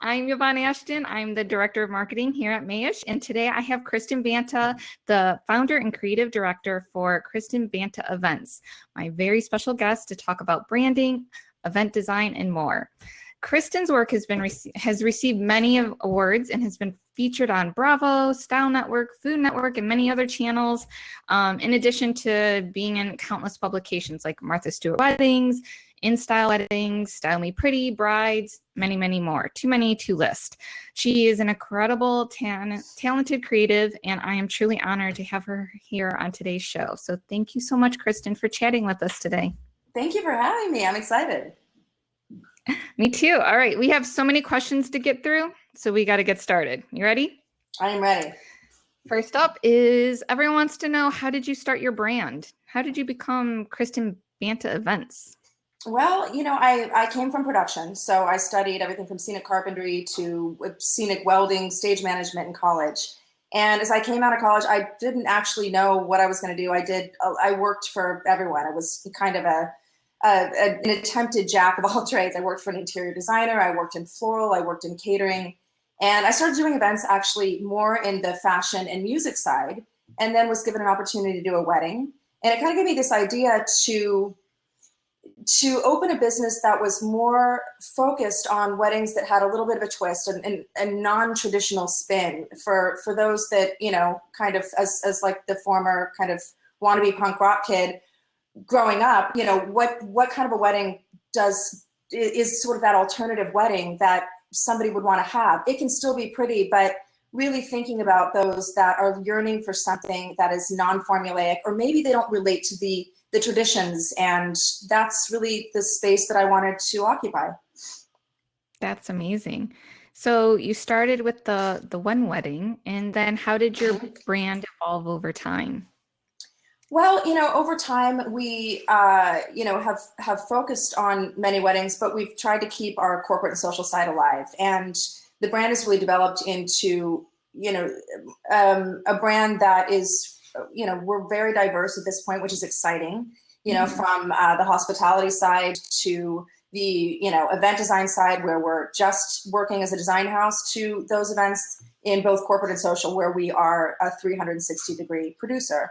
I'm Yvonne Ashton. I'm the Director of Marketing here at Mayish, and today I have Kristin Banta, the founder and creative director for Kristin Banta Events, my very special guest to talk about branding, event design, and more. Kristin's work has received many awards and has been featured on Bravo, Style Network, Food Network, and many other channels, in addition to being in countless publications like Martha Stewart Weddings, In Style Weddings, Style Me Pretty, Brides, many, many more. Too many to list. She is an incredible, talented creative, and I am truly honored to have her here on today's show. So thank you so much, Kristin, for chatting with us today. Thank you for having me. I'm excited. Me too. All right. We have so many questions to get through, so we got to get started. You ready? I am ready. First up is everyone wants to know, how did you start your brand? How did you become Kristin Banta Events? Well, you know, I came from production, so I studied everything from scenic carpentry to scenic welding, stage management in college. And as I came out of college, I didn't actually know what I was going to do. I worked for everyone. I was kind of an attempted jack of all trades. I worked for an interior designer. I worked in floral. I worked in catering. And I started doing events actually more in the fashion and music side, and then was given an opportunity to do a wedding. And it kind of gave me this idea to open a business that was more focused on weddings that had a little bit of a twist and a non-traditional spin for those that, you know, kind of as like the former kind of wannabe punk rock kid growing up, you know, what kind of a wedding is sort of that alternative wedding that somebody would want to have. It can still be pretty, but really thinking about those that are yearning for something that is non-formulaic, or maybe they don't relate to the traditions, and that's really the space that I wanted to occupy. That's amazing. So you started with the one wedding, and then how did your brand evolve over time? Well, you know, over time we, you know, have focused on many weddings, but we've tried to keep our corporate and social side alive. And the brand has really developed into, you know, a brand that is, you know, we're very diverse at this point, which is exciting, you know, from the hospitality side to the, you know, event design side, where we're just working as a design house, to those events in both corporate and social, where we are a 360-degree producer.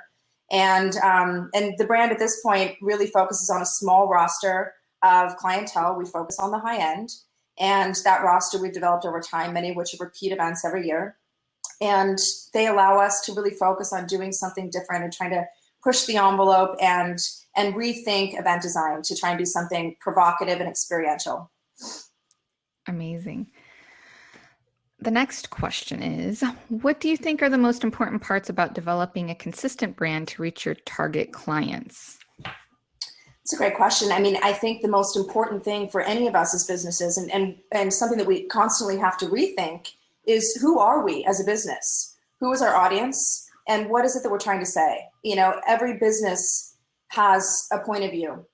And the brand at this point really focuses on a small roster of clientele. We focus on the high end, and that roster we've developed over time, many of which are repeat events every year. And they allow us to really focus on doing something different and trying to push the envelope and rethink event design to try and do something provocative and experiential. Amazing. The next question is, what do you think are the most important parts about developing a consistent brand to reach your target clients? It's a great question. I mean, I think the most important thing for any of us as businesses, and something that we constantly have to rethink, is who are we as a business? Who is our audience? And what is it that we're trying to say? You know, every business has a point of view.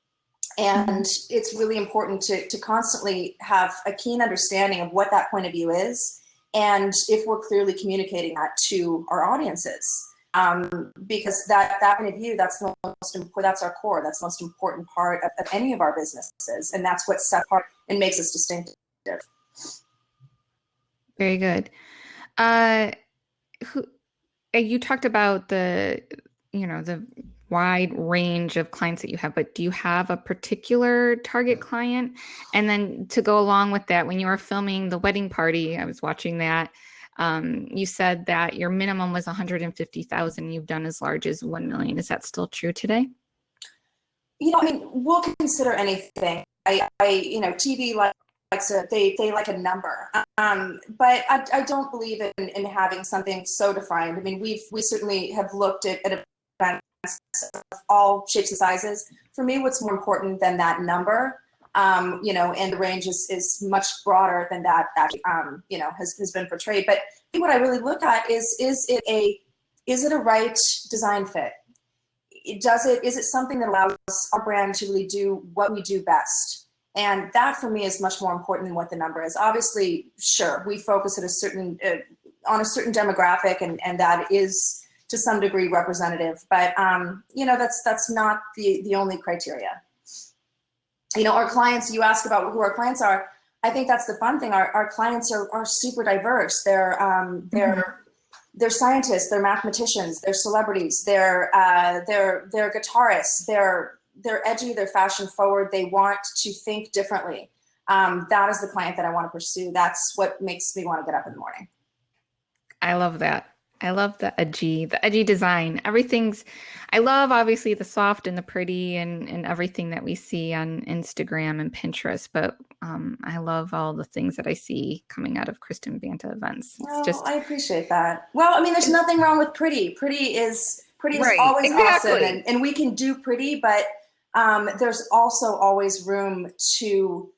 And it's really important to constantly have a keen understanding of what that point of view is, and if we're clearly communicating that to our audiences. Because that point of view, that's our core. That's the most important part of any of our businesses. And that's what sets apart and makes us distinctive. Very good. You talked about the wide range of clients that you have, but do you have a particular target client? And then to go along with that, when you were filming the wedding party, I was watching that, you said that your minimum was 150,000. You've done as large as 1 million. Is that still true today? You know, I mean, we'll consider anything. You know, TV they like a number, but I don't believe in having something so defined. I mean, we certainly have looked at events of all shapes and sizes. For me, what's more important than that number, you know, and the range is much broader than that you know, has been portrayed. But what I really look at is it a right design fit? Is it something that allows our brand to really do what we do best? And that for me is much more important than what the number is. Obviously, sure, we focus at on a certain demographic, and that is to some degree representative. But you know, that's not the only criteria. You know, our clients. You ask about who our clients are. I think that's the fun thing. Our clients are super diverse. They're scientists, they're mathematicians, they're celebrities, they're guitarists, they're edgy, they're fashion forward. They want to think differently. That is the client that I want to pursue. That's what makes me want to get up in the morning. I love that. I love the edgy design. I love obviously the soft and the pretty and everything that we see on Instagram and Pinterest, but I love all the things that I see coming out of Kristin Banta events. I appreciate that. Well, I mean, there's nothing wrong with pretty. Pretty is right, always exactly. awesome, and we can do pretty, but there's also always room to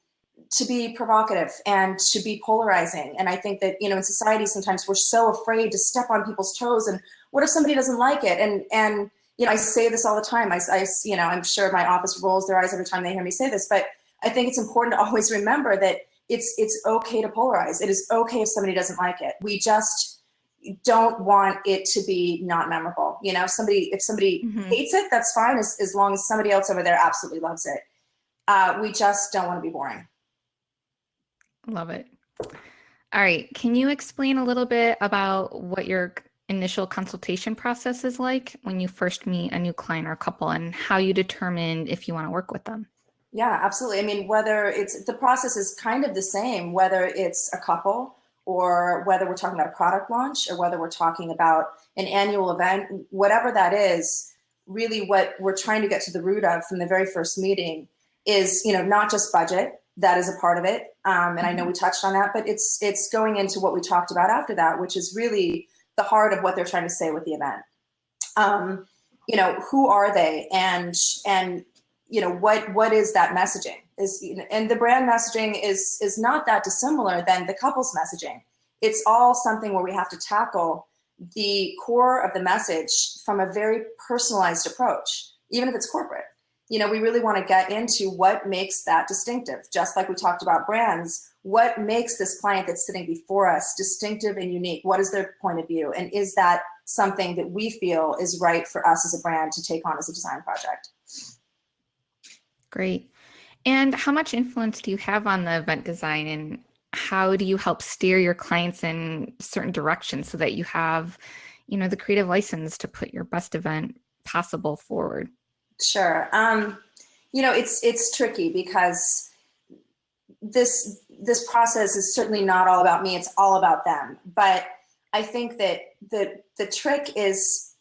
be provocative and to be polarizing. And I think that, in society, sometimes we're so afraid to step on people's toes. And what if somebody doesn't like it? And I say this all the time. I'm sure my office rolls their eyes every time they hear me say this, but I think it's important to always remember that it's okay to polarize. It is okay if somebody doesn't like it. We just don't want it to be not memorable. If somebody hates it, that's fine, as long as somebody else over there absolutely loves it. We just don't want to be boring. Love it. All right. Can you explain a little bit about what your initial consultation process is like when you first meet a new client or a couple, and how you determine if you want to work with them? Yeah, absolutely. I mean, the process is kind of the same, whether it's a couple or whether we're talking about a product launch or whether we're talking about an annual event, whatever that is. Really what we're trying to get to the root of from the very first meeting is, not just budget. That is a part of it. And I know we touched on that, but it's going into what we talked about after that, which is really the heart of what they're trying to say with the event. Who are they? And what is that messaging? And the brand messaging is not that dissimilar than the couple's messaging. It's all something where we have to tackle the core of the message from a very personalized approach, even if it's corporate. We really want to get into what makes that distinctive. Just like we talked about brands, what makes this client that's sitting before us distinctive and unique? What is their point of view? And is that something that we feel is right for us as a brand to take on as a design project? Great. And how much influence do you have on the event design, and how do you help steer your clients in certain directions so that you have, the creative license to put your best event possible forward? Sure. It's tricky because this process is certainly not all about me. It's all about them. But I think that the trick is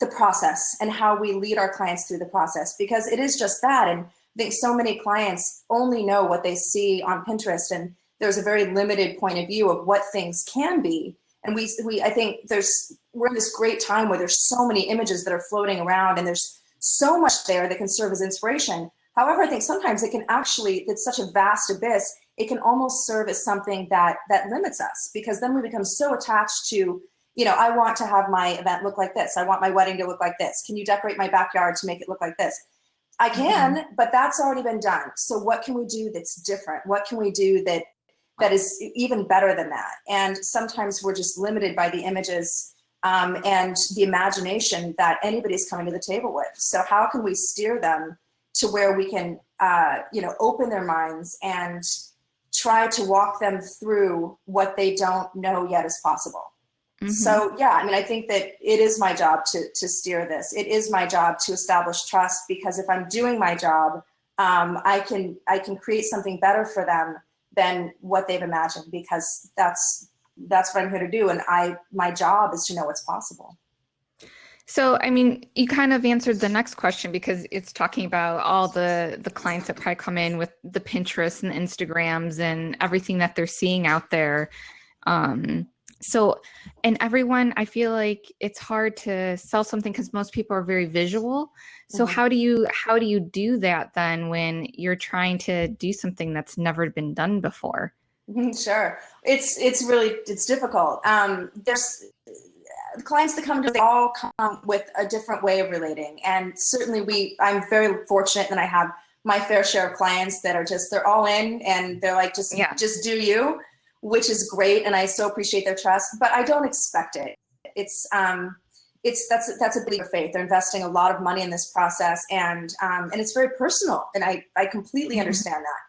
the process and how we lead our clients through the process, because it is just that. And I think so many clients only know what they see on Pinterest, and there's a very limited point of view of what things can be. And I think we're in this great time where there's so many images that are floating around, and there's so much there that can serve as inspiration. However, I think sometimes it's such a vast abyss, it can almost serve as something that limits us, because then we become so attached to, I want to have my event look like this. I want my wedding to look like this. Can you decorate my backyard to make it look like this? I can, but that's already been done. So what can we do that's different? What can we do that is even better than that? And sometimes we're just limited by the images and the imagination that anybody's coming to the table with. So how can we steer them to where we can, open their minds and try to walk them through what they don't know yet is possible? Mm-hmm. So yeah, I mean, I think that it is my job to steer this. It is my job to establish trust, because if I'm doing my job, I can create something better for them than what they've imagined, because that's what I'm here to do. And my job is to know what's possible. So, I mean, you kind of answered the next question, because it's talking about all the clients that probably come in with the Pinterest and the Instagrams and everything that they're seeing out there. And everyone, I feel like it's hard to sell something because most people are very visual. So mm-hmm. How do you do that then when you're trying to do something that's never been done before? Sure. It's difficult. There's clients that come to us, they all come with a different way of relating. And certainly I'm very fortunate that I have my fair share of clients that are they're all in, and they're like, just do you, which is great. And I so appreciate their trust, but I don't expect it. That's a belief of faith. They're investing a lot of money in this process, and it's very personal. And I completely understand that.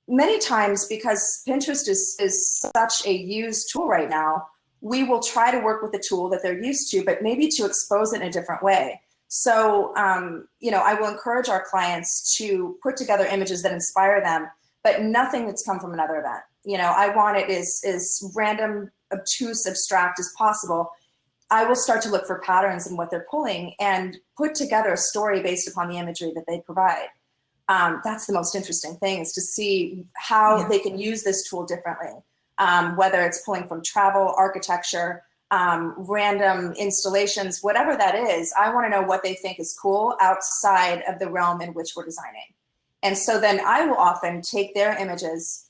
many times, because Pinterest is such a used tool right now, we will try to work with the tool that they're used to, but maybe to expose it in a different way. So, I will encourage our clients to put together images that inspire them, but nothing that's come from another event. I want it as random, obtuse, abstract as possible. I will start to look for patterns in what they're pulling and put together a story based upon the imagery that they provide. That's the most interesting thing, is to see how they can use this tool differently, whether it's pulling from travel, architecture, random installations, whatever that is. I want to know what they think is cool outside of the realm in which we're designing. And so then I will often take their images,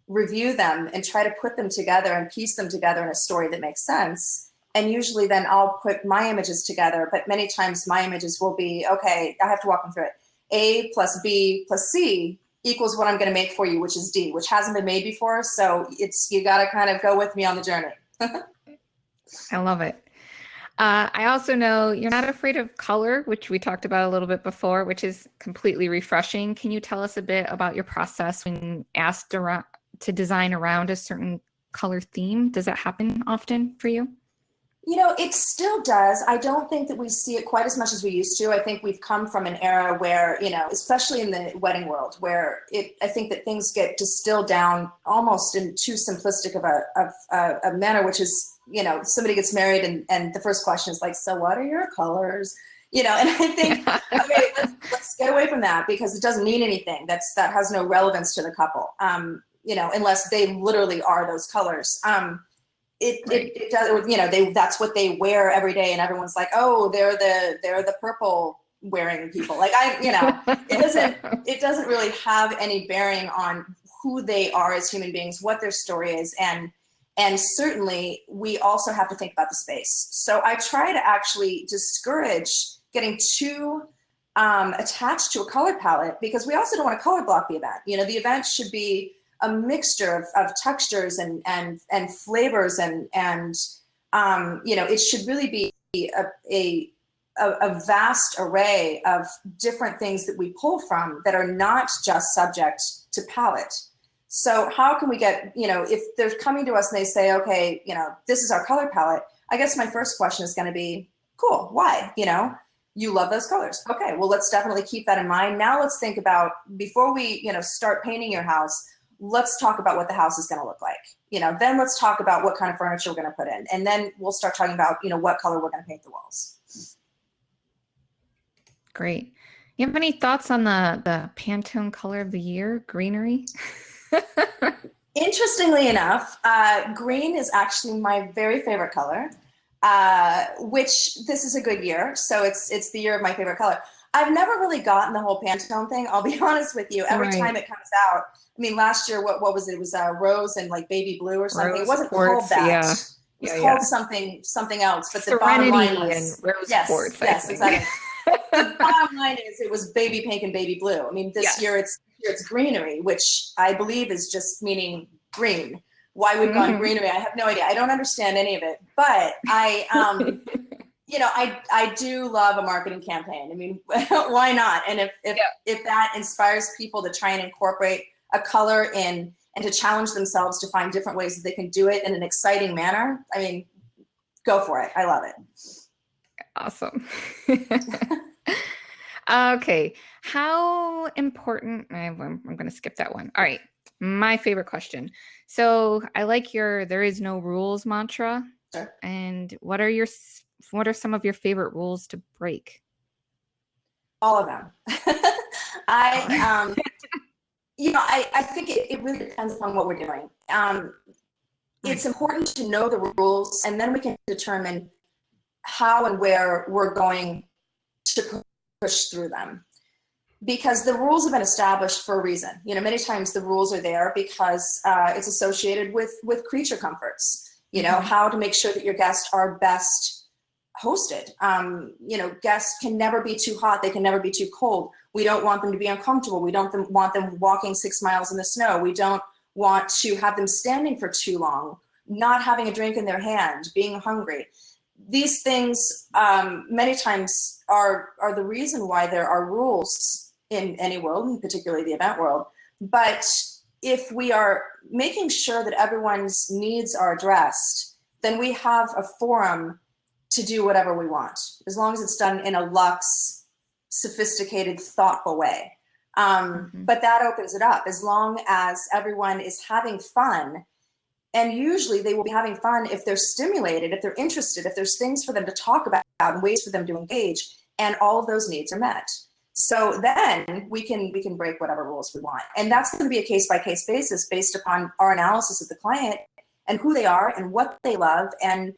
review them, and try to put them together and piece them together in a story that makes sense. And usually then I'll put my images together, but many times my images will be, okay, I have to walk them through it. A plus B plus C equals what I'm going to make for you, which is D, which hasn't been made before. So you got to kind of go with me on the journey. I love it. I also know you're not afraid of color, which we talked about a little bit before, which is completely refreshing. Can you tell us a bit about your process when asked to design around a certain color theme? Does that happen often for you? It still does. I don't think that we see it quite as much as we used to. I think we've come from an era where, especially in the wedding world, where I think that things get distilled down almost in too simplistic of a manner, which is, somebody gets married and the first question is like, so what are your colors? And I think, okay, let's get away from that, because it doesn't mean anything. That has no relevance to the couple, unless they literally are those colors. It does, that's what they wear every day, and everyone's like, oh, they're the purple wearing people. Like it doesn't really have any bearing on who they are as human beings, what their story is, and certainly we also have to think about the space. So I try to actually discourage getting too attached to a color palette, because we also don't want to color block the event. The event should be a mixture of textures and flavors and it should really be a vast array of different things that we pull from that are not just subject to palette. So how can we get, if they're coming to us and they say, okay, this is our color palette, I guess my first question is going to be, cool, why? You love those colors. Okay, well, let's definitely keep that in mind. Now let's think about, before we, start painting your house, let's talk about what the house is going to look like. Then let's talk about what kind of furniture we're going to put in. And then we'll start talking about, what color we're going to paint the walls. Great. You have any thoughts on the Pantone color of the year, Greenery? Interestingly enough, green is actually my very favorite color, which this is a good year. So it's the year of my favorite color. I've never really gotten the whole Pantone thing. I'll be honest with you. Every time it comes out, last year, what was it? It was rose and like baby blue or something. Rose it wasn't quartz, called that. Yeah. It was called something else. But the Serenity bottom line was, and rose quartz. Yes, exactly. The bottom line is it was baby pink and baby blue. This year it's Greenery, which I believe is just meaning green. Why we've gone Greenery, I have no idea. I don't understand any of it. But I do love a marketing campaign. Why not? And if that inspires people to try and incorporate a color in and to challenge themselves to find different ways that they can do it in an exciting manner, go for it. I love it. Awesome. Okay. How important, I'm going to skip that one. All right. My favorite question. So I like your there is no rules mantra. Sure. And what are some of your favorite rules to break? All of them. I think it really depends on what we're doing. It's important to know the rules, and then we can determine how and where we're going to push through them. Because the rules have been established for a reason. Many times the rules are there because it's associated with creature comforts. How to make sure that your guests are best hosted. Guests can never be too hot. They can never be too cold. We don't want them to be uncomfortable. We don't want them walking 6 miles in the snow. We don't want to have them standing for too long, not having a drink in their hand, being hungry. These things many times are the reason why there are rules in any world, and particularly the event world. But if we are making sure that everyone's needs are addressed, then we have a forum to do whatever we want, as long as it's done in a luxe, sophisticated, thoughtful way. But that opens it up, as long as everyone is having fun. And usually they will be having fun if they're stimulated, if they're interested, if there's things for them to talk about and ways for them to engage, and all of those needs are met. So then we can break whatever rules we want. And that's going to be a case-by-case basis based upon our analysis of the client and who they are and what they love and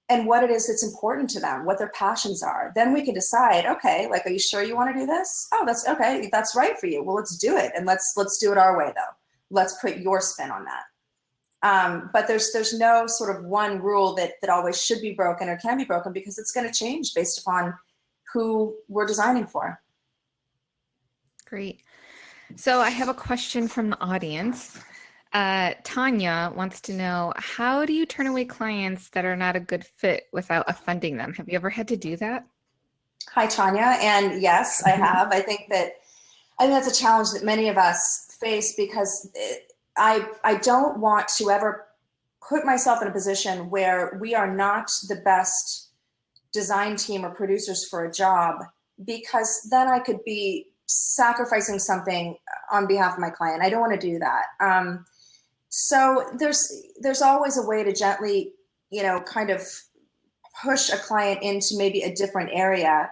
what it is that's important to them, what their passions are. Then we can decide, okay, like, are you sure you want to do this? Oh, that's okay. That's right for you. Well, let's do it. And let's do it our way, though. Let's put your spin on that. But there's no sort of one rule that always should be broken or can be broken, because it's going to change based upon who we're designing for. Great. So I have a question from the audience. Tanya wants to know, how do you turn away clients that are not a good fit without offending them? Have you ever had to do that? Hi, Tanya. And yes, I have. I think that's a challenge that many of us face, because I don't want to ever put myself in a position where we are not the best design team or producers for a job, because then I could be sacrificing something on behalf of my client. I don't want to do that. So there's always a way to gently, kind of push a client into maybe a different area.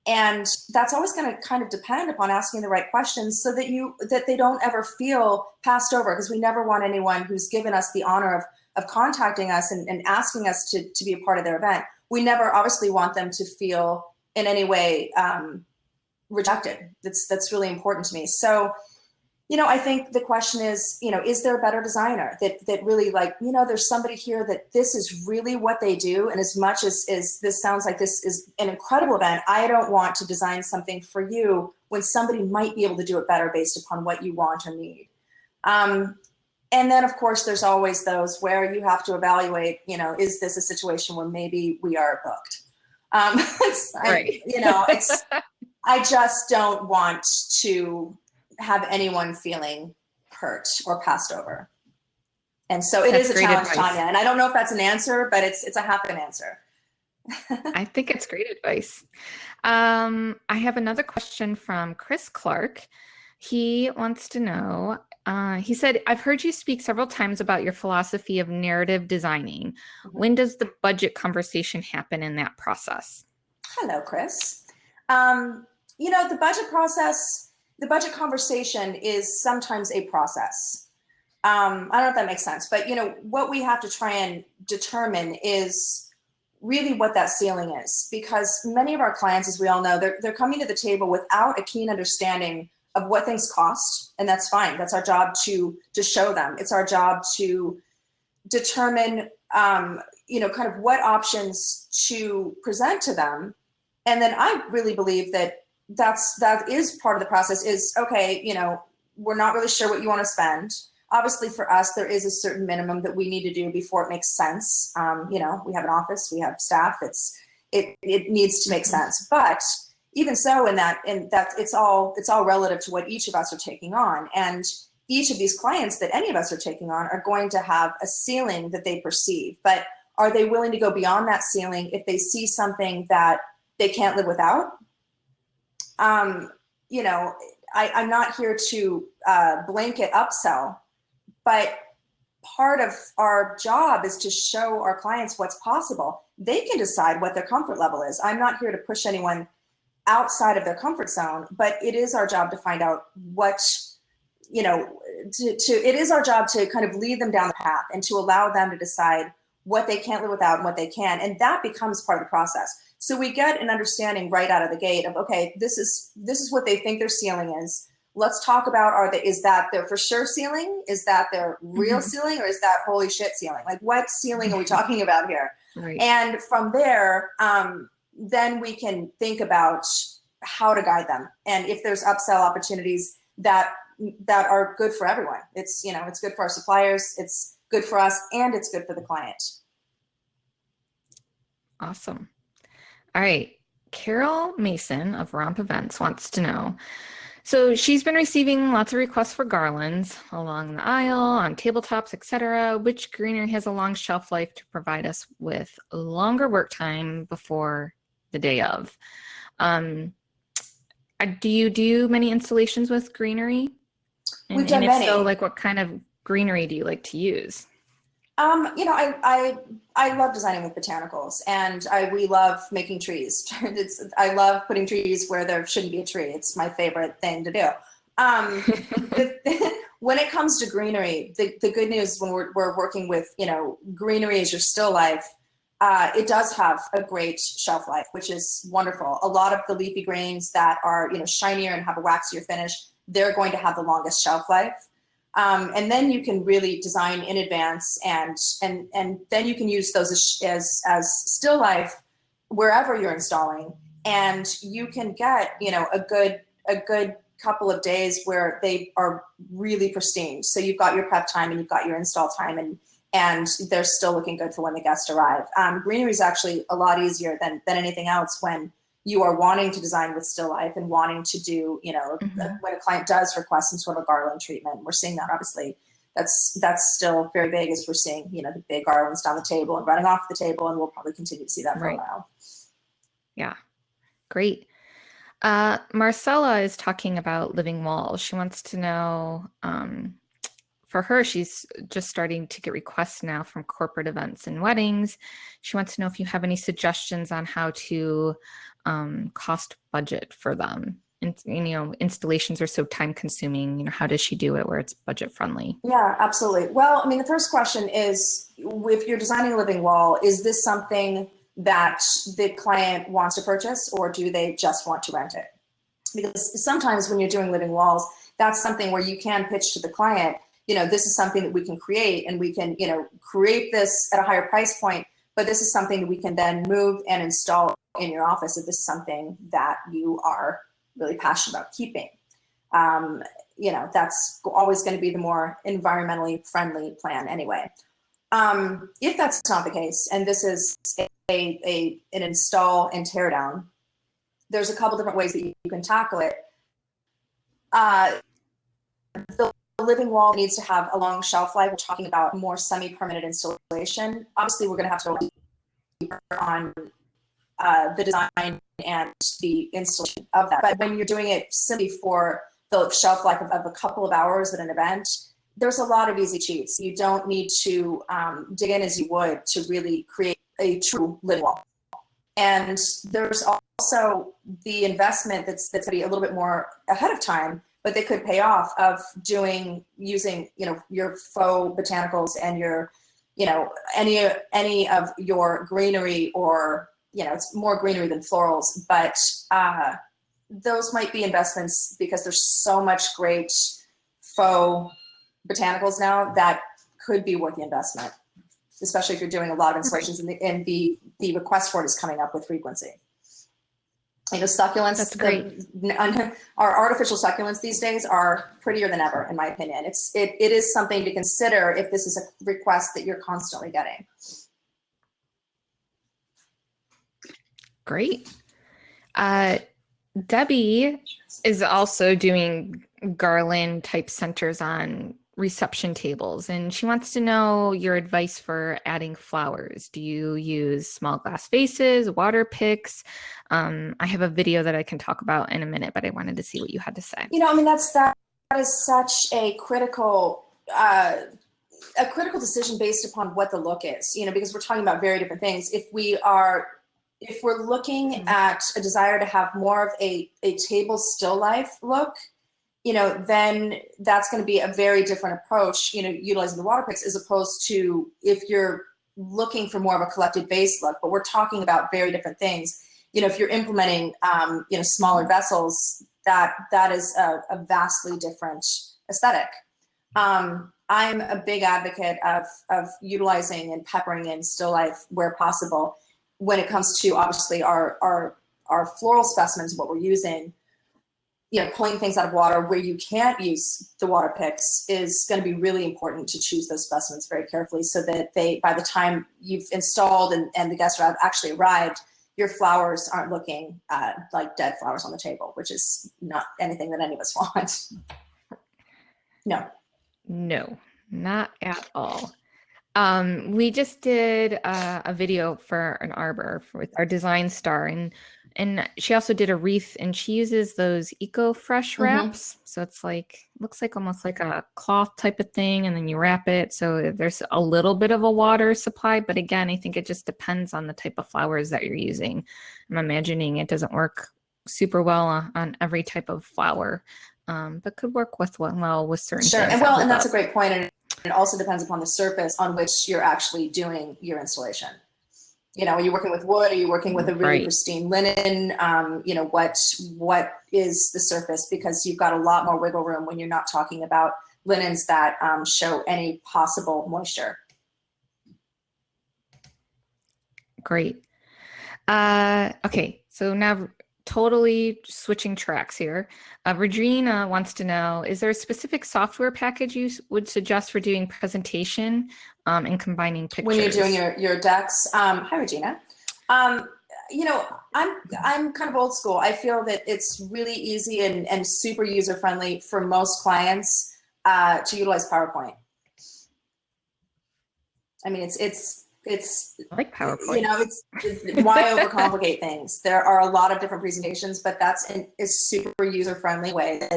And that's always going to kind of depend upon asking the right questions, so that they don't ever feel passed over, because we never want anyone who's given us the honor of contacting us and asking us to be a part of their event. We never obviously want them to feel in any way rejected. That's really important to me. So, I think the question is, is there a better designer that really, like, there's somebody here that this is really what they do. And as much as this sounds like this is an incredible event, I don't want to design something for you when somebody might be able to do it better based upon what you want or need. And then, of course, there's always those where you have to evaluate, is this a situation where maybe we are booked? Right. I just don't want to have anyone feeling hurt or passed over. And so it is a challenge, Tanya. And I don't know if that's an answer, but it's a half an answer. I think it's great advice. I have another question from Chris Clark. He wants to know, he said, I've heard you speak several times about your philosophy of narrative designing. Mm-hmm. When does the budget conversation happen in that process? Hello, Chris. The budget conversation is sometimes a process. I don't know if that makes sense, but what we have to try and determine is really what that ceiling is, because many of our clients, as we all know, they're coming to the table without a keen understanding of what things cost, and that's fine. That's our job to show them. It's our job to determine, kind of what options to present to them. And then I really believe that is part of the process is, okay, we're not really sure what you want to spend. Obviously for us, there is a certain minimum that we need to do before it makes sense. We have an office, we have staff, it needs to make sense. But even so, in that it's all relative to what each of us are taking on. And each of these clients that any of us are taking on are going to have a ceiling that they perceive, but are they willing to go beyond that ceiling if they see something that they can't live without? I'm not here to blanket upsell, but part of our job is to show our clients what's possible. They can decide what their comfort level is. I'm not here to push anyone outside of their comfort zone, but it is our job to find out what, it is our job to kind of lead them down the path and to allow them to decide what they can't live without and what they can. And that becomes part of the process. So we get an understanding right out of the gate of, okay, this is what they think their ceiling is. Let's talk about, is that their for sure ceiling? Is that their real ceiling? Or is that holy shit ceiling? Like, what ceiling are we talking about here? Right. And from there, then we can think about how to guide them. And if there's upsell opportunities that are good for everyone. It's good for our suppliers, it's good for us, and it's good for the client. Awesome. All right. Carol Mason of Romp Events wants to know, So she's been receiving lots of requests for garlands along the aisle, on tabletops, etc. Which greenery has a long shelf life to provide us with longer work time before the day of? Um, do you do many installations with greenery? We've And done if so, many. like what kind of greenery do you like to use? You know, I love designing with botanicals, and we love making trees. I love putting trees where there shouldn't be a tree. It's my favorite thing to do. When it comes to greenery, the good news when we're working with, you know, greenery as your still life, it does have a great shelf life, which is wonderful. A lot of the leafy greens that are, you know, shinier and have a waxier finish, they're going to have the longest shelf life. And then you can really design in advance, and then you can use those as still life wherever you're installing, and you can get, you know, a good couple of days where they are really pristine. So you've got your prep time and you've got your install time, and they're still looking good for when the guests arrive. Greenery is actually a lot easier than anything else when you are wanting to design with still life and wanting to do, you know, when a client does request some sort of garland treatment. We're seeing that, obviously. That's still very big, as we're seeing, you know, the big garlands down the table and running off the table, and we'll probably continue to see that for a while. Yeah, great. Marcella is talking about living walls. She wants to know, for her, she's just starting to get requests now from corporate events and weddings. She wants to know if you have any suggestions on how to cost budget for them. And, you know, installations are so time consuming. You know, how does she do it where it's budget friendly? Yeah, absolutely. Well, I mean, the first question is, if you're designing a living wall, is this something that the client wants to purchase, or do they just want to rent it? Because sometimes when you're doing living walls, that's something where you can pitch to the client, you know, this is something that we can create, and we can, you know, create this at a higher price point, but this is something that we can then move and install in your office if this is something that you are really passionate about keeping. You know, that's always going to be the more environmentally friendly plan anyway. If that's not the case, and this is an install and tear down, there's a couple different ways that you can tackle it. The living wall needs to have a long shelf life. We're talking about more semi-permanent installation. Obviously, we're going to have to go deeper on the design and the installation of that. But when you're doing it simply for the shelf life of a couple of hours at an event, there's a lot of easy cheats. You don't need to dig in as you would to really create a true living wall. And there's also the investment that's going to be a little bit more ahead of time, but they could pay off of using, you know, your faux botanicals and your, you know, any of your greenery, or, you know, it's more greenery than florals, but those might be investments, because there's so much great faux botanicals now that could be worth the investment, especially if you're doing a lot of installations and the request for it is coming up with frequency. You know, succulents, That's great. Our artificial succulents these days are prettier than ever, in my opinion. It is something to consider if this is a request that you're constantly getting. Great. Debbie is also doing garland type centers on reception tables, and she wants to know your advice for adding flowers. Do you use small glass vases, water picks? I have a video that I can talk about in a minute, but I wanted to see what you had to say. You know, I mean, that is such a critical decision based upon what the look is, you know, because we're talking about very different things. If we're looking at a desire to have more of a table still life look, you know, then that's going to be a very different approach, you know, utilizing the water picks, as opposed to if you're looking for more of a collected vase look. But we're talking about very different things. You know, if you're implementing, you know, smaller vessels, that is a vastly different aesthetic. I'm a big advocate of utilizing and peppering in still life where possible. When it comes to, obviously, our floral specimens, what we're using, you know, pulling things out of water where you can't use the water picks is going to be really important to choose those specimens very carefully, so that by the time you've installed and the guests have actually arrived, your flowers aren't looking like dead flowers on the table, which is not anything that any of us want. No. No, not at all. We just did a video for an arbor with our design star, and she also did a wreath, and she uses those eco-fresh wraps. So it's like, looks like almost like a cloth type of thing, and then you wrap it. So there's a little bit of a water supply, but again, I think it just depends on the type of flowers that you're using. I'm imagining it doesn't work super well on every type of flower, but could work with well with certain Sure, things. and well, and that's a great point. And it also depends upon the surface on which you're actually doing your installation. You know, are you working with wood? Are you working with a really pristine linen? You know, what is the surface? Because you've got a lot more wiggle room when you're not talking about linens that show any possible moisture. Great. Okay, so now totally switching tracks here. Regina wants to know, is there a specific software package you would suggest for doing presentation and combining pictures? When you're doing your decks, hi Regina. You know, I'm kind of old school. I feel that it's really easy and super user-friendly for most clients to utilize PowerPoint. I mean, it's I like PowerPoint. You know, it's why overcomplicate things. There are a lot of different presentations, but that's a super user-friendly way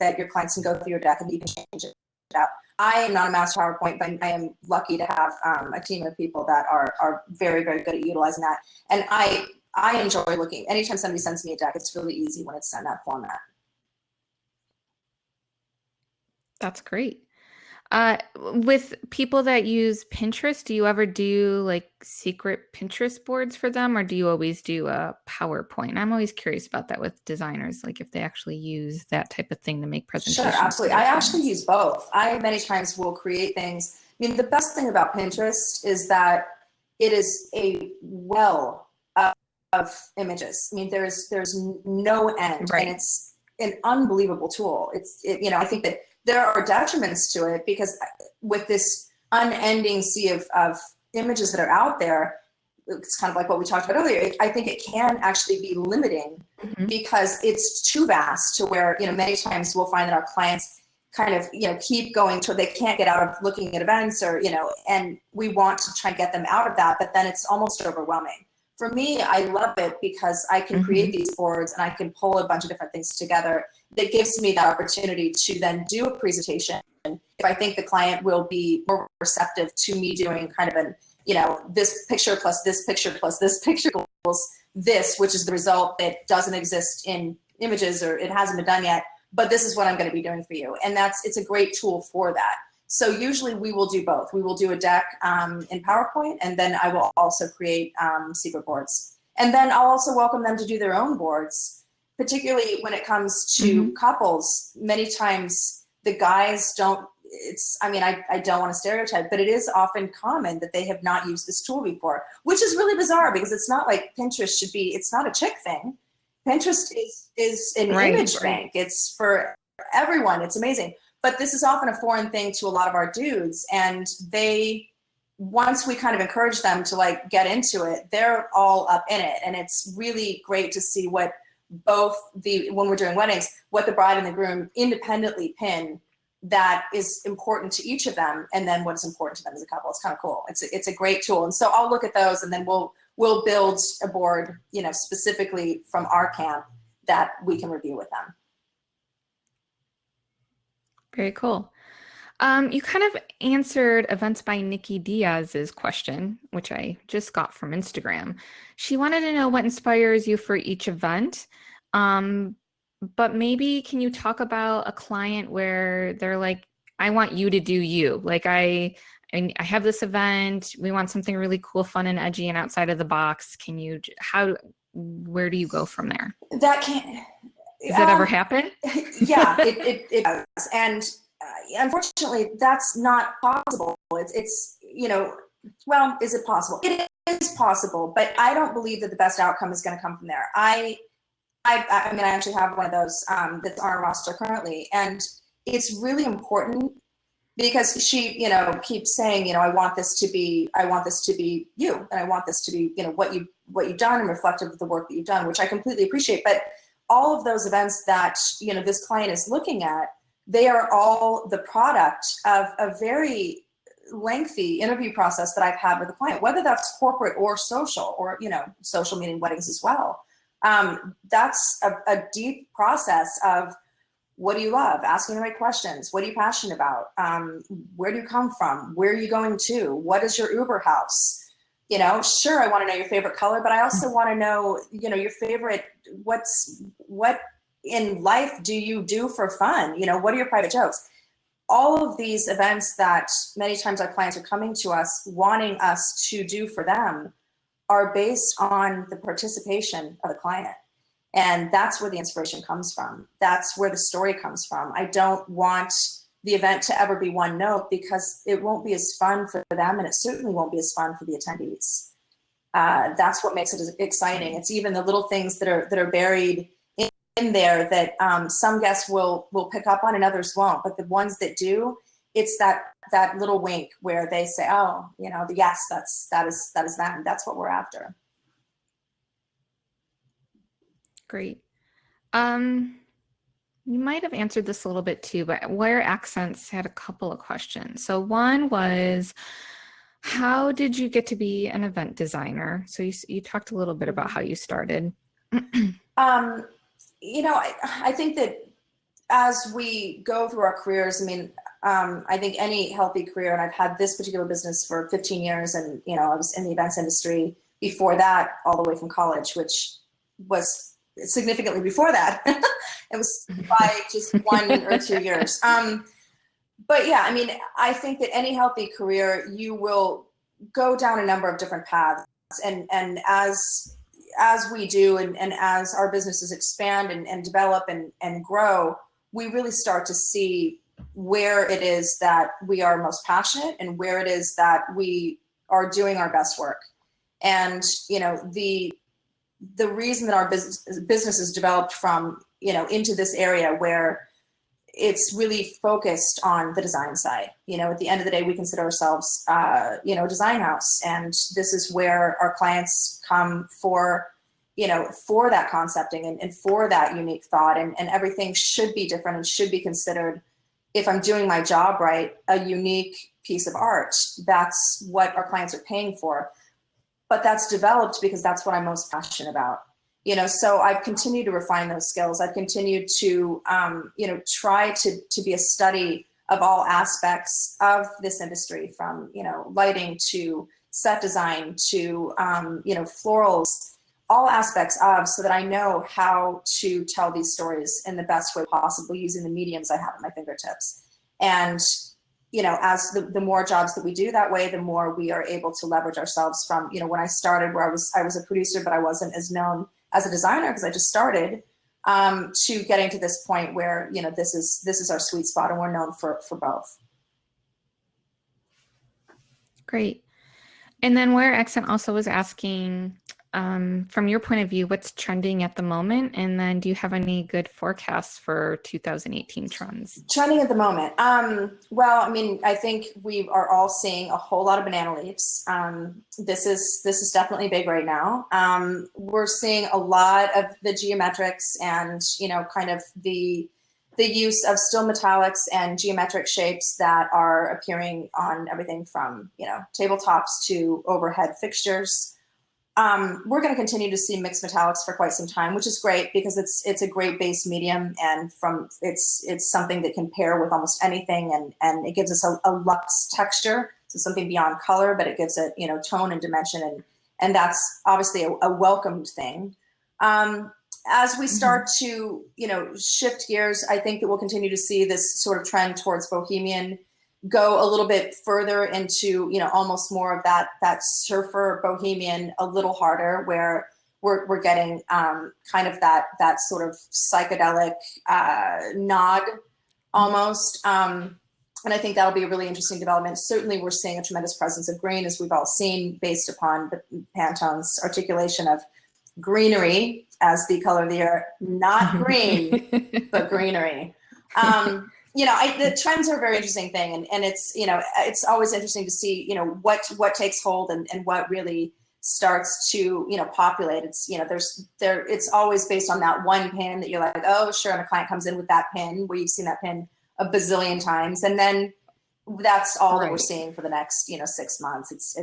that your clients can go through your deck and you can change it out. I am not a master PowerPoint, but I am lucky to have a team of people that are very, very good at utilizing that. And I enjoy looking. Anytime somebody sends me a deck, it's really easy when it's in that format. That's great. With people that use Pinterest, do you ever do like secret Pinterest boards for them, or do you always do a PowerPoint? I'm always curious about that with designers, like if they actually use that type of thing to make presentations. Sure, absolutely. I actually use both. I many times will create things. I mean, the best thing about Pinterest is that it is a well of images. I mean, there's no end, and it's an unbelievable tool. You know, I think that there are detriments to it because with this unending sea of images that are out there, it's kind of like what we talked about earlier. I think it can actually be limiting because it's too vast to where, you know, many times we'll find that our clients kind of, you know, keep going till they can't get out of looking at events or, you know, and we want to try and get them out of that, but then it's almost overwhelming. For me, I love it because I can create these boards and I can pull a bunch of different things together. That gives me that opportunity to then do a presentation. If I think the client will be more receptive to me doing kind of an, you know, this picture plus this picture plus this picture equals this, which is the result that doesn't exist in images or it hasn't been done yet, but this is what I'm going to be doing for you. And it's a great tool for that. So usually we will do both. We will do a deck in PowerPoint, and then I will also create secret boards. And then I'll also welcome them to do their own boards, particularly when it comes to couples. Many times the guys don't, I mean, I don't want to stereotype, but it is often common that they have not used this tool before, which is really bizarre because it's not like Pinterest should be, it's not a chick thing. Pinterest is an image bank. It's for everyone. It's amazing. But this is often a foreign thing to a lot of our dudes, and once we kind of encourage them to like get into it, they're all up in it. And it's really great to see what when we're doing weddings, what the bride and the groom independently pin that is important to each of them, and then what's important to them as a couple. It's kind of cool. It's a great tool. And so I'll look at those, and then we'll build a board, you know, specifically from our camp that we can review with them. Very cool. You kind of answered Events by Nikki Diaz's question, which I just got from Instagram. She wanted to know what inspires you for each event. But maybe can you talk about a client where they're like, I want you to do you. Like I have this event. We want something really cool, fun, and edgy and outside of the box. Where do you go from there? That can't. Does that ever happen? Yeah, it does. And unfortunately, that's not possible. It's, you know, well, is it possible? It is possible, but I don't believe that the best outcome is going to come from there. I mean, I actually have one of those that's on our roster currently, and it's really important because she, you know, keeps saying, you know, I want this to be you, and I want this to be, you know, what you've done and reflective of the work that you've done, which I completely appreciate. But all of those events that, you know, this client is looking at, they are all the product of a very lengthy interview process that I've had with the client, whether that's corporate or social, or, you know, social meaning weddings as well. That's a deep process of, what do you love? Asking the right questions. What are you passionate about? Where do you come from? Where are you going to? What is your Uber house? You know, sure, I want to know your favorite color, but I also want to know, you know, your favorite, what in life do you do for fun? You know, what are your private jokes? All of these events that many times our clients are coming to us wanting us to do for them are based on the participation of the client. And that's where the inspiration comes from. That's where the story comes from. I don't want the event to ever be one note, because it won't be as fun for them, and it certainly won't be as fun for the attendees. That's what makes it exciting. It's even the little things that are buried in there that some guests will pick up on and others won't. But the ones that do, it's that little wink where they say, "Oh, you know, yes, that is them. That's what we're after." Great. You might have answered this a little bit too, but Wear Accents had a couple of questions. So one was, how did you get to be an event designer? So you talked a little bit about how you started. You know, I think that as we go through our careers, I mean, I think any healthy career, and I've had this particular business for 15 years, and, you know, I was in the events industry before that, all the way from college, which was significantly before that. It was by just 1 or 2 years. But yeah, I mean, I think that any healthy career, you will go down a number of different paths. And as we do, and as our businesses expand and develop and grow, we really start to see where it is that we are most passionate and where it is that we are doing our best work. And, you know, the reason that our business is developed from, you know, into this area where it's really focused on the design side. You know, at the end of the day, we consider ourselves, you know, a design house. And this is where our clients come for, you know, for that concepting and for that unique thought. And everything should be different and should be considered, if I'm doing my job right, a unique piece of art. That's what our clients are paying for. But that's developed because that's what I'm most passionate about. You know, so I've continued to refine those skills. I've continued to, you know, try to be a study of all aspects of this industry, from, you know, lighting to set design to, you know, florals, all aspects of, so that I know how to tell these stories in the best way possible using the mediums I have at my fingertips. And, you know, as the more jobs that we do that way, the more we are able to leverage ourselves from, you know, when I started, where I was a producer, but I wasn't as known as a designer because I just started, to getting to this point where, you know, this is our sweet spot, and we're known for both. Great. And then Wear Accent also was asking, from your point of view, what's trending at the moment? And then do you have any good forecasts for 2018 trends? Trending at the moment. Well, I mean, I think we are all seeing a whole lot of banana leaves. This is definitely big right now. We're seeing a lot of the geometrics and, you know, kind of the use of still metallics and geometric shapes that are appearing on everything from, you know, tabletops to overhead fixtures. We're going to continue to see mixed metallics for quite some time, which is great because it's a great base medium, and it's something that can pair with almost anything, and it gives us a luxe texture, so something beyond color, but it gives it, you know, tone and dimension, and that's obviously a welcomed thing. As we start to, you know, shift gears, I think that we'll continue to see this sort of trend towards bohemian go a little bit further into, you know, almost more of that surfer bohemian, a little harder, where we're getting kind of that sort of psychedelic nod almost. And I think that'll be a really interesting development. Certainly we're seeing a tremendous presence of green, as we've all seen, based upon the Pantone's articulation of greenery as the color of the year, not green, but greenery. The trends are a very interesting thing, and it's, it's always interesting to see, what takes hold and what really starts to, populate. It's, it's always based on that one pin that you're like, oh, sure. And a client comes in with that pin where you've seen that pin a bazillion times. And then that's all that we're seeing for the next, 6 months.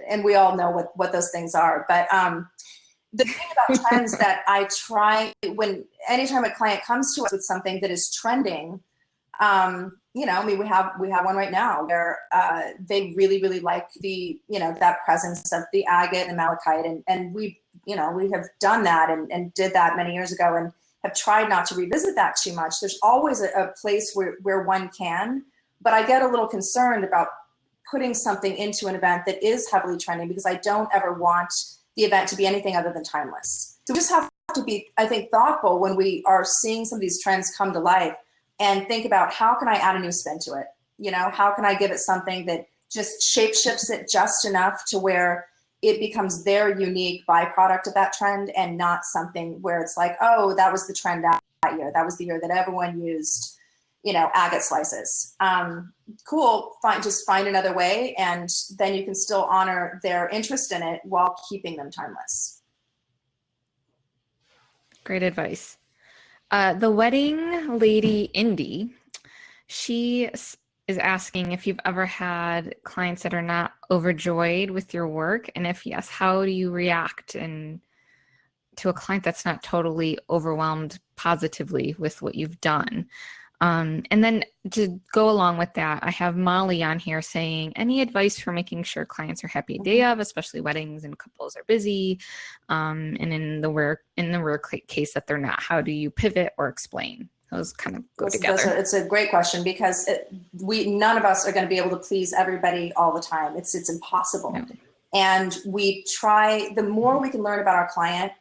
And we all know what those things are. But the thing about trends that I try, anytime a client comes to us with something that is trending, we have one right now where they really, really like the, that presence of the agate and malachite. And we have done that and did that many years ago and have tried not to revisit that too much. There's always a place where one can, but I get a little concerned about putting something into an event that is heavily trending, because I don't ever want the event to be anything other than timeless. So we just have to be, I think, thoughtful when we are seeing some of these trends come to life, and think about, how can I add a new spin to it? How can I give it something that just shapeshifts it just enough to where it becomes their unique byproduct of that trend, and not something where it's like, oh, that was the trend that year. That was the year that everyone used, agate slices. Cool, just find another way, and then you can still honor their interest in it while keeping them timeless. Great advice. The wedding lady, Indy, she is asking if you've ever had clients that are not overjoyed with your work, and if yes, how do you react to a client that's not totally overwhelmed positively with what you've done? And then to go along with that, I have Molly on here saying, any advice for making sure clients are happy a day of, especially weddings and couples are busy, and in the rare case that they're not, how do you pivot or explain? Those kind of go together. It's a great question, because none of us are going to be able to please everybody all the time. It's impossible. No. And we try, the more we can learn about our client,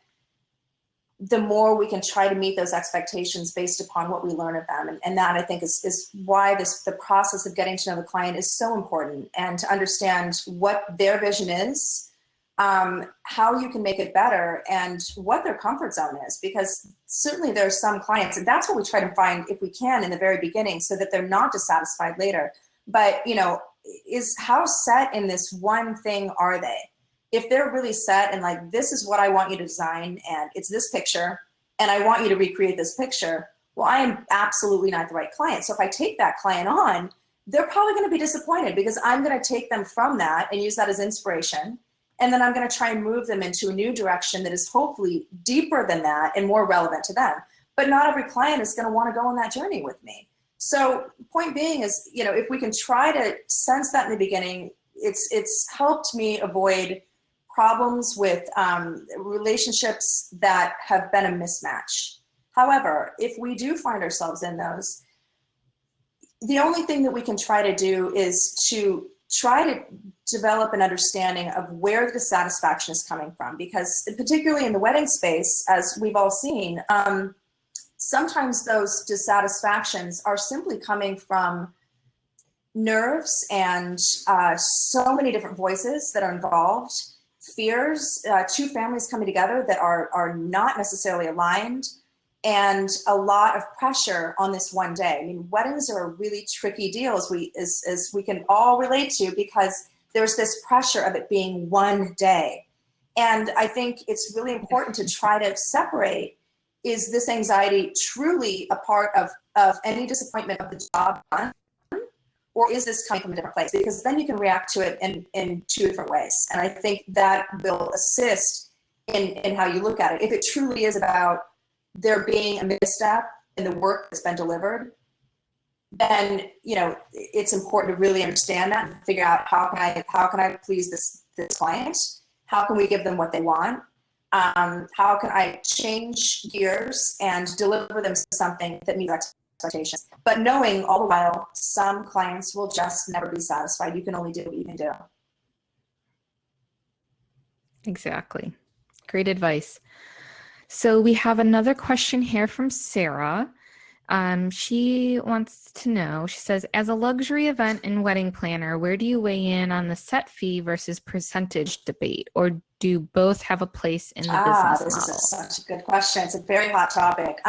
the more we can try to meet those expectations based upon what we learn of them. And that, I think, is why the process of getting to know the client is so important, and to understand what their vision is, how you can make it better, and what their comfort zone is. Because certainly there are some clients, and that's what we try to find, if we can, in the very beginning, so that they're not dissatisfied later. But, is how set in this one thing are they? If they're really set and like, this is what I want you to design, and it's this picture, and I want you to recreate this picture, well, I am absolutely not the right client. So if I take that client on, they're probably going to be disappointed, because I'm going to take them from that and use that as inspiration. And then I'm going to try and move them into a new direction that is hopefully deeper than that and more relevant to them. But not every client is going to want to go on that journey with me. So point being is, if we can try to sense that in the beginning, it's helped me avoid problems with relationships that have been a mismatch. However, if we do find ourselves in those, the only thing that we can try to do is to try to develop an understanding of where the dissatisfaction is coming from. Because particularly in the wedding space, as we've all seen, sometimes those dissatisfactions are simply coming from nerves and so many different voices that are involved, fears, two families coming together that are not necessarily aligned, and a lot of pressure on this one day. I mean, weddings are a really tricky deal, as we can all relate to, because there's this pressure of it being one day. And I think it's really important to try to separate, is this anxiety truly a part of any disappointment of the job done? Or is this coming from a different place? Because then you can react to it in two different ways. And I think that will assist in how you look at it. If it truly is about there being a misstep in the work that's been delivered, then it's important to really understand that and figure out how can I please this client? How can we give them what they want? How can I change gears and deliver them something that meets expectations? But knowing all the while, some clients will just never be satisfied. You can only do what you can do. Exactly. Great advice. So we have another question here from Sarah. She wants to know, she says, as a luxury event and wedding planner, where do you weigh in on the set fee versus percentage debate? Or do both have a place in the business model? This is such a good question. It's a very hot topic.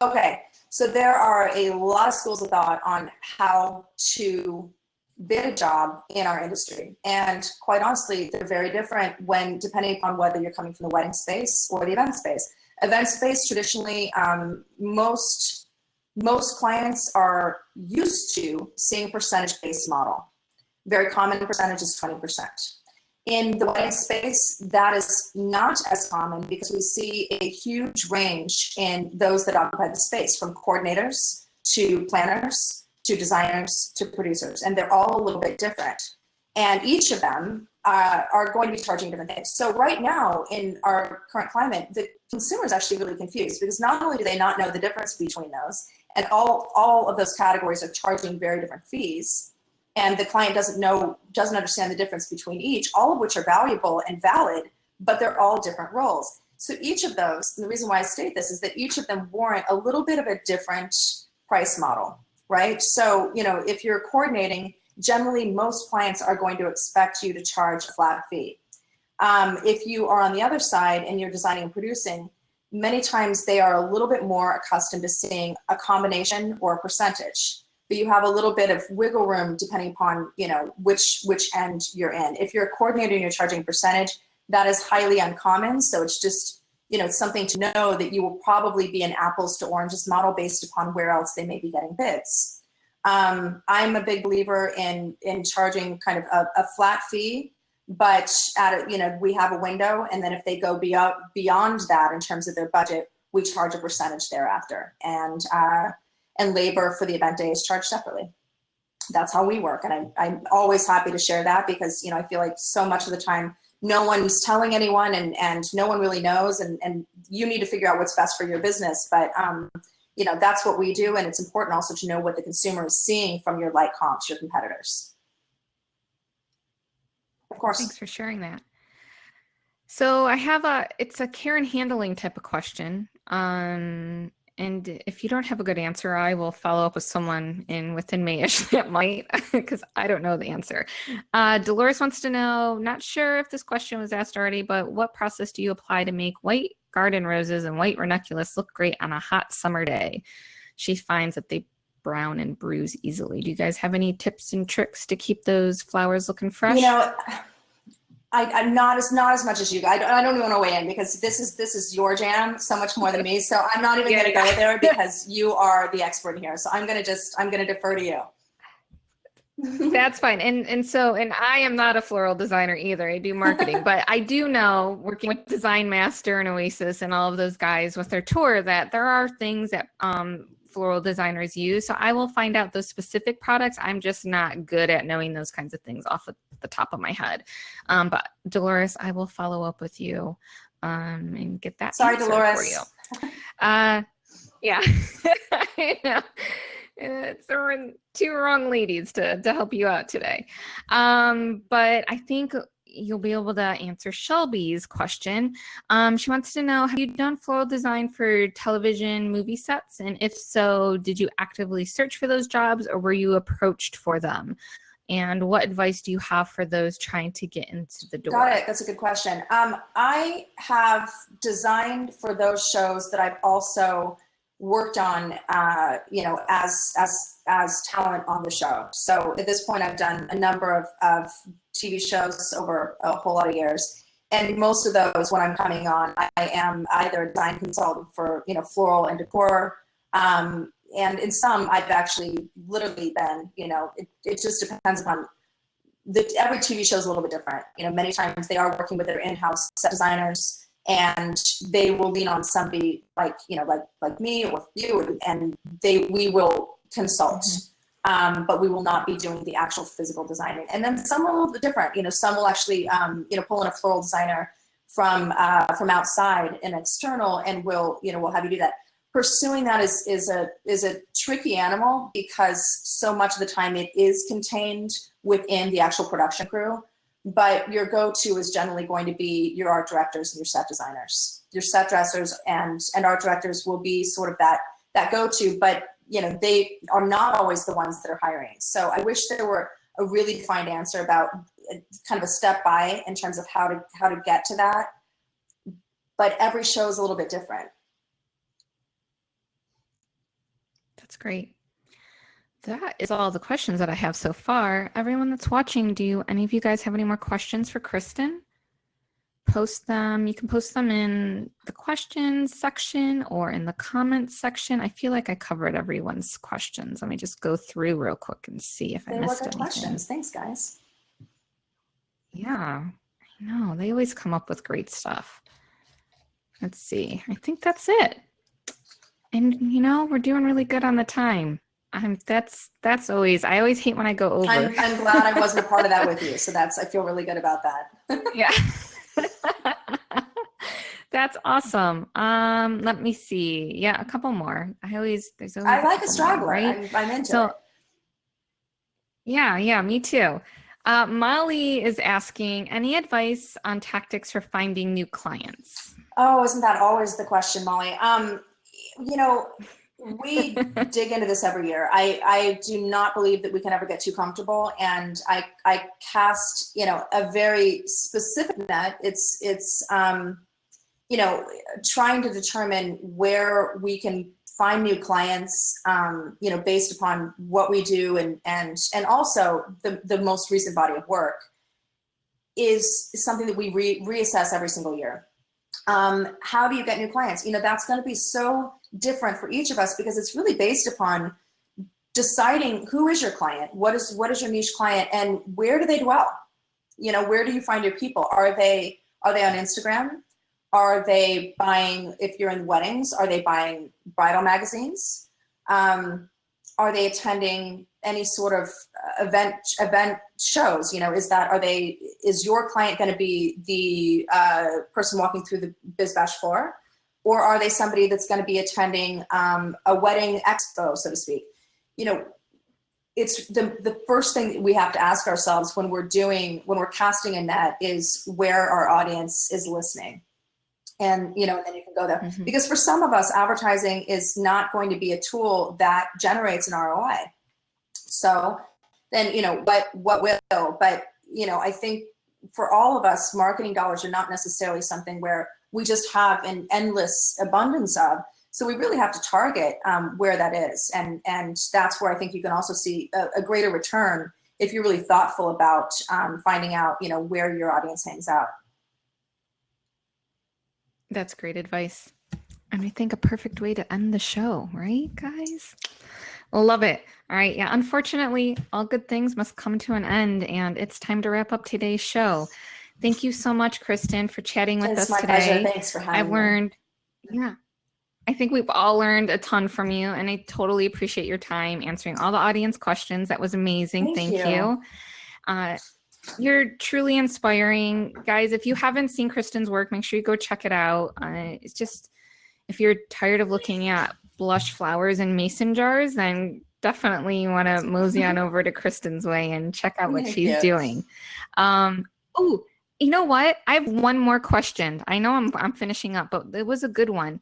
Okay. So there are a lot of schools of thought on how to bid a job in our industry. And quite honestly, they're very different when, depending upon whether you're coming from the wedding space or the event space. Event space, traditionally, most clients are used to seeing a percentage-based model. Very common percentage is 20%. In the wedding space, that is not as common because we see a huge range in those that occupy the space, from coordinators to planners to designers to producers, and they're all a little bit different. And each of them are going to be charging different things. So right now in our current climate, the consumer is actually really confused because not only do they not know the difference between those, and all of those categories are charging very different fees, and the client doesn't understand the difference between each, all of which are valuable and valid, but they're all different roles. So each of those, and the reason why I state this is that each of them warrant a little bit of a different price model, right? So, if you're coordinating, generally most clients are going to expect you to charge a flat fee. If you are on the other side and you're designing and producing, many times they are a little bit more accustomed to seeing a combination or a percentage. But you have a little bit of wiggle room depending upon, which end you're in. If you're a coordinator and you're charging a percentage, that is highly uncommon. So it's just, it's something to know that you will probably be an apples to oranges model based upon where else they may be getting bids. I'm a big believer in charging kind of a flat fee, but we have a window, and then if they go beyond that in terms of their budget, we charge a percentage thereafter. And labor for the event day is charged separately. That's how we work. And I'm always happy to share that because, I feel like so much of the time, no one's telling anyone and no one really knows. And you need to figure out what's best for your business. But, that's what we do. And it's important also to know what the consumer is seeing from your like comps, your competitors. Of course. Thanks for sharing that. So I have it's a care and handling type of question. And if you don't have a good answer, I will follow up with someone within Mayish that might, because I don't know the answer. Dolores wants to know, not sure if this question was asked already, but what process do you apply to make white garden roses and white ranunculus look great on a hot summer day? She finds that they brown and bruise easily. Do you guys have any tips and tricks to keep those flowers looking fresh? I'm not as much as you. I don't even want to weigh in because this is your jam so much more than me. So I'm not even going to go there because you are the expert here. So I'm going to defer to you. That's fine. And I am not a floral designer either. I do marketing, but I do know, working with Design Master and Oasis and all of those guys with their tour, that there are things that floral designers use. So I will find out those specific products. I'm just not good at knowing those kinds of things off of the top of my head. But Dolores, I will follow up with you and get that answer Dolores. for you. Yeah, I know. It's two wrong ladies to help you out today. But I think you'll be able to answer Shelby's question. She wants to know, have you done floral design for television movie sets? And if so, did you actively search for those jobs or were you approached for them? And what advice do you have for those trying to get into the door? Got it. That's a good question. I have designed for those shows that I've also worked on, as talent on the show. So at this point, I've done a number of TV shows over a whole lot of years. And most of those, when I'm coming on, I am either a design consultant for, floral and decor. And in some, I've actually literally been, it just depends upon every TV show is a little bit different. Many times they are working with their in-house set designers, and they will lean on somebody like me or you, and we will consult. Mm-hmm. But we will not be doing the actual physical designing. And then some are a little bit different. Some will actually, pull in a floral designer from outside and external, and we'll have you do that. Pursuing that is a tricky animal because so much of the time it is contained within the actual production crew. But your go-to is generally going to be your art directors and your set designers. Your set dressers and art directors will be sort of that go-to, but they are not always the ones that are hiring. So I wish there were a really defined answer about kind of a step by in terms of how to get to that. But every show is a little bit different. That's great. That is all the questions that I have so far. Everyone that's watching, do any of you guys have any more questions for Kristin? Post them. You can post them in the questions section or in the comments section. I feel like I covered everyone's questions. Let me just go through real quick and see if I missed anything. Questions. Thanks, guys. Yeah, I know. They always come up with great stuff. Let's see. I think that's it. And you know, we're doing really good on the time. That's always, I always hate when I go over. I'm glad I wasn't a part of that with you. So I feel really good about that. Yeah. That's awesome. Let me see. Yeah, a couple more. I like a straggler, right? I'm into it. Yeah, me too. Molly is asking, any advice on tactics for finding new clients? Oh, isn't that always the question, Molly? You know, we dig into this every year. I do not believe that we can ever get too comfortable. And I cast, you know, a very specific net. It's you know, trying to determine where we can find new clients, you know, based upon what we do and also the most recent body of work is something that we reassess every single year. How do you get new clients? You know, that's going to be so different for each of us because it's really based upon deciding who is your client, what is your niche client, and where do they dwell? You know, where do you find your people? Are they on Instagram? Are they buying, if you're in weddings, are they buying bridal magazines? Are they attending any sort of event shows? You know, is your client going to be the person walking through the Biz Bash floor? Or are they somebody that's going to be attending a wedding expo, so to speak? You know, it's the first thing that we have to ask ourselves when we're casting a net is where our audience is listening. And, you know, and then you can go there. Mm-hmm. Because for some of us, advertising is not going to be a tool that generates an ROI. So then, you know, what will, but, you know, I think for all of us, marketing dollars are not necessarily something where we just have an endless abundance of. So we really have to target where that is. And that's where I think you can also see a greater return if you're really thoughtful about finding out, you know, where your audience hangs out. That's great advice. And I think a perfect way to end the show, right, guys? Love it. All right. Yeah. Unfortunately, all good things must come to an end, and it's time to wrap up today's show. Thank you so much, Kristin, for chatting with us today. It's my pleasure. Thanks for having me. I've learned, yeah. I think we've all learned a ton from you, and I totally appreciate your time answering all the audience questions. That was amazing. Thank you. You're truly inspiring. Guys, if you haven't seen Kristin's work, make sure you go check it out. It's just, if you're tired of looking at blush flowers in mason jars, then definitely you want to mosey on over to Kristin's way and check out what she's doing. Oh, you know what? I have one more question. I know I'm finishing up, but it was a good one.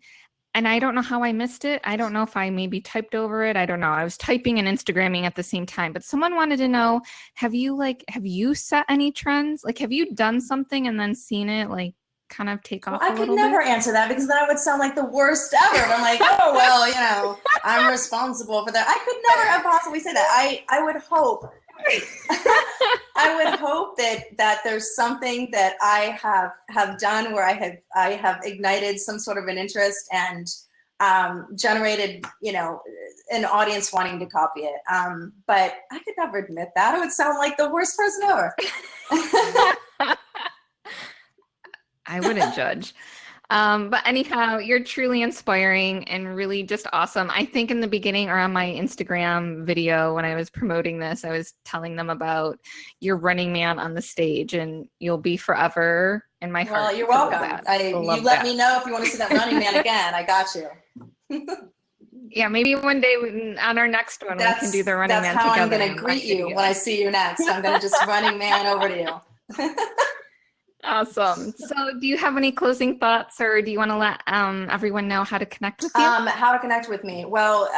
And I don't know how I missed it. I don't know if I maybe typed over it. I don't know. I was typing and Instagramming at the same time, but someone wanted to know, have you set any trends? Like, have you done something and then seen it like kind of take off? I could never answer that because then I would sound like the worst ever. But I'm like, oh, well, you know, I'm responsible for that. I could never possibly say that. I would hope. I would hope that there's something that I have done where I have ignited some sort of an interest and generated, you know, an audience wanting to copy it. But I could never admit that. I would sound like the worst person ever. I wouldn't judge. But anyhow, you're truly inspiring and really just awesome. I think in the beginning or on my Instagram video when I was promoting this, I was telling them about your Running Man on the stage, and you'll be forever in my heart. Well, you're welcome. You let me know if you want to see that Running Man again. I got you. Yeah, maybe one day on our next one we can do the Running Man together. That's how I'm going to greet you when I see you next. I'm going to just Running Man over to you. Awesome. So do you have any closing thoughts, or do you want to let everyone know how to connect with you? How to connect with me? Well,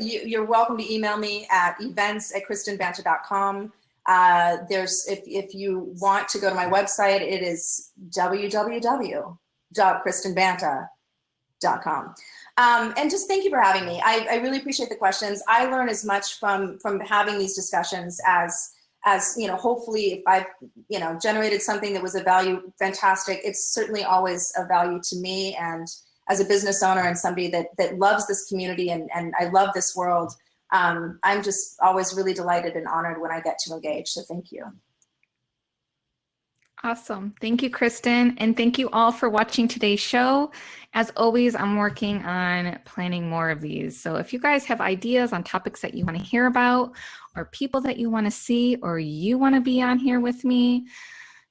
you're welcome to email me at events@kristinbanta.com. If you want to go to my website, it is www.kristinbanta. And just thank you for having me. I really appreciate the questions. I learn as much from having these discussions as hopefully if I've, generated something that was of value, fantastic. It's certainly always of value to me. And as a business owner and somebody that loves this community and I love this world, I'm just always really delighted and honored when I get to engage. So thank you. Awesome. Thank you, Kristin. And thank you all for watching today's show. As always, I'm working on planning more of these. So if you guys have ideas on topics that you want to hear about or people that you want to see or you want to be on here with me,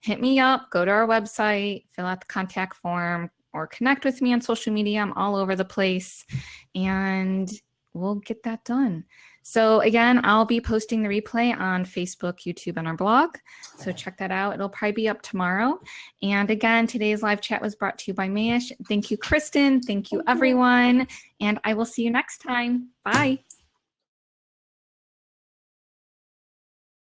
hit me up, go to our website, fill out the contact form, or connect with me on social media. I'm all over the place and we'll get that done. So again, I'll be posting the replay on Facebook, YouTube, and our blog. So check that out. It'll probably be up tomorrow. And again, today's live chat was brought to you by Mayish. Thank you, Kristin. Thank you, everyone. And I will see you next time. Bye.